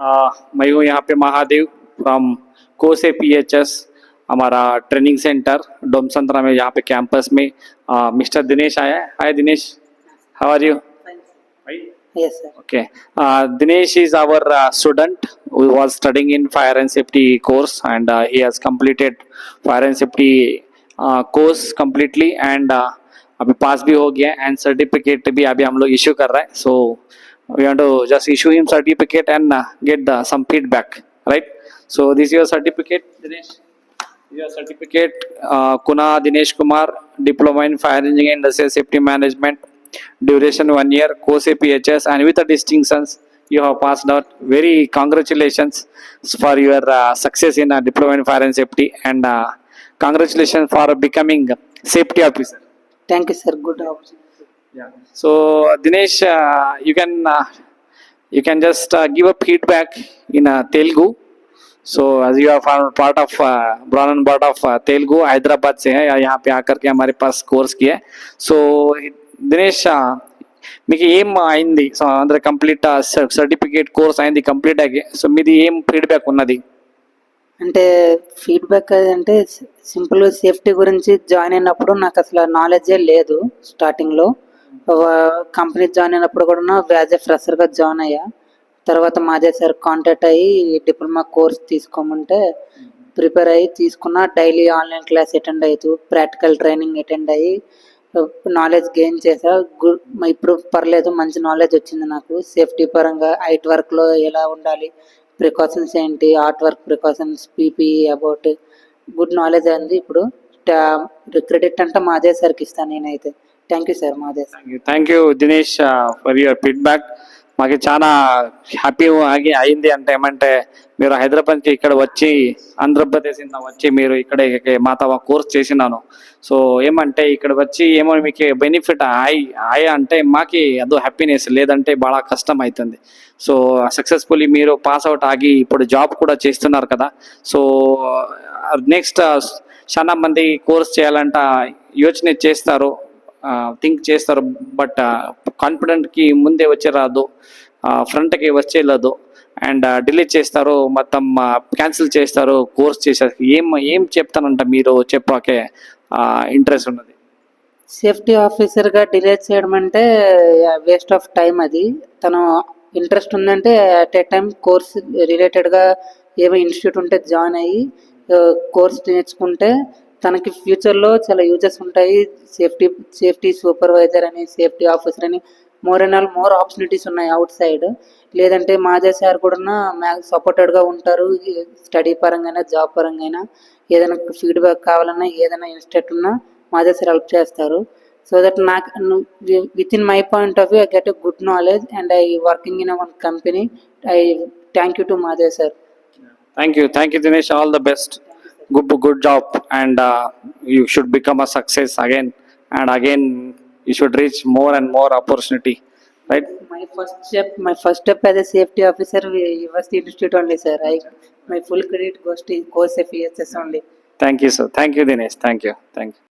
मैं हूँ यहाँ पे महादेव फ्रॉम कोसे पीएचएस, हमारा ट्रेनिंग सेंटर डोमसंतरा में, यहाँ पे कैंपस में मिस्टर दिनेश आया है. Hi Dinesh, how are you? Yes, sir. Okay. Dinesh is our student who was studying in fire and safety course, and he has completed fire and safety course completely, and अभी पास भी हो गया and certificate भी अभी हम लोग issue कर रहे हैं. So we want to just issue him certificate and get the some feedback, right? So this your certificate Dinesh, your certificate, Kuna Dinesh Kumar, diploma in fire engineering and industrial safety management, duration 1 year, course PHS, and with the distinctions you have passed out. Very congratulations for your success in diploma in fire and safety, and congratulations for becoming safety officer. Thank you, sir. Good opportunity. Yeah. So Dinesh, you can just give a feedback in Telugu. So as you are part of brought on part of Telugu, Hyderabad से है, यहाँ पे आकर के हमारे पास course किया है. So Dinesh, మీకు ఏం అయింది? సో అందరూ కంప్లీట్ సర్టిఫికేట్ కోర్స్ అయింది, కంప్లీట్ అయ్యి. సో మీది ఏం ఫీడ్బ్యాక్ ఉన్నది? అంటే ఫీడ్బ్యాక్ అంటే సింపుల్ సేఫ్టీ గురించి జాయిన్ అయినప్పుడు నాకు అసలు నాలెడ్జే లేదు. స్టార్టింగ్లో కంపెనీ జాయిన్ అయినప్పుడు కూడా యాజ్ ఎ ఫ్రెషర్గా జాయిన్ అయ్యా. తర్వాత మాదే సార్ కాంటాక్ట్ అయ్యి డిప్లొమా కోర్స్ తీసుకోమంటే ప్రిపేర్ అయ్యి తీసుకున్న. డైలీ ఆన్లైన్ క్లాస్ అటెండ్ అవుతూ ప్రాక్టికల్ ట్రైనింగ్ అటెండ్ అయ్యి నాలెడ్జ్ గెయిన్ చేసా. ఇప్పుడు పర్లేదు, మంచి నాలెడ్జ్ వచ్చింది నాకు. సేఫ్టీ పరంగా హైట్ వర్క్లో ఎలా ఉండాలి, ప్రికాషన్స్ ఏంటి, art work precautions, PPE about good knowledge అయింది. ఇప్పుడు క్రెడిట్ అంటే మాదే సార్కి ఇస్తాను నేనైతే. థ్యాంక్ యూ సార్, మాదే sir. Thank you Dinesh for your feedback. మాకు చాలా హ్యాపీ అయింది. అంటే ఏమంటే మీరు హైదరాబాద్కి ఇక్కడ వచ్చి ఆంధ్రప్రదేశ్ వచ్చి మీరు ఇక్కడే మాతో కోర్స్ చేసినాను. సో ఏమంటే ఇక్కడ వచ్చి ఏమో మీకు బెనిఫిట్ ఆయా అంటే మాకి అదో హ్యాపీనెస్, లేదంటే బాగా కష్టం అవుతుంది. సో సక్సెస్ఫుల్లీ మీరు పాస్ అవుట్ ఆగి ఇప్పుడు జాబ్ కూడా చేస్తున్నారు కదా. సో నెక్స్ట్ చాలా మంది కోర్స్ చేయాలంట యోచన చేస్తారు, థింక్ చేస్తారు, బట్ కాన్ఫిడెంట్కి ముందే వచ్చే రాదు, ఫ్రంట్కి వచ్చేయలేదు, అండ్ డిలీట్ చేస్తారు, మొత్తం క్యాన్సిల్ చేస్తారు కోర్స్ చేశారు. ఏం చెప్తానంట మీరు చెప్పాకే ఇంట్రెస్ట్ ఉన్నది? సేఫ్టీ ఆఫీసర్గా డిలే చేయడం అంటే వేస్ట్ ఆఫ్ టైం. అది తను ఇంట్రెస్ట్ ఉందంటే అట్ ఏ టైం కోర్స్ రిలేటెడ్గా ఏమో ఇన్స్టిట్యూట్ ఉంటే జాయిన్ అయ్యి కోర్స్ నేర్చుకుంటే తనకి ఫ్యూచర్లో చాలా యూజెస్ ఉంటాయి. సేఫ్టీ సూపర్వైజర్ అని, సేఫ్టీ ఆఫీసర్ అని మోర్ ఆపర్చునిటీస్ ఉన్నాయి అవుట్ సైడ్. లేదంటే మాదే సార్ కూడా సపోర్టెడ్గా ఉంటారు. స్టడీ పరంగా, జాబ్ పరంగా, ఏదైనా ఫీడ్బ్యాక్ కావాలన్నా, ఏదైనా ఇన్స్టెట్ ఉన్నా మాదే సార్ హెల్ప్ చేస్తారు. సో దట్ నాకు with in my point of view I get a good knowledge and I working in one company. I thank you to Made sir. Thank you Dinesh, all the best. Good job, and you should become a success again and again. You should reach more and more opportunity, right? My first step as a safety officer was the institute only, sir. My full credit goes to course FESS only. Thank you, sir. Thank you, Dinesh. Thank you.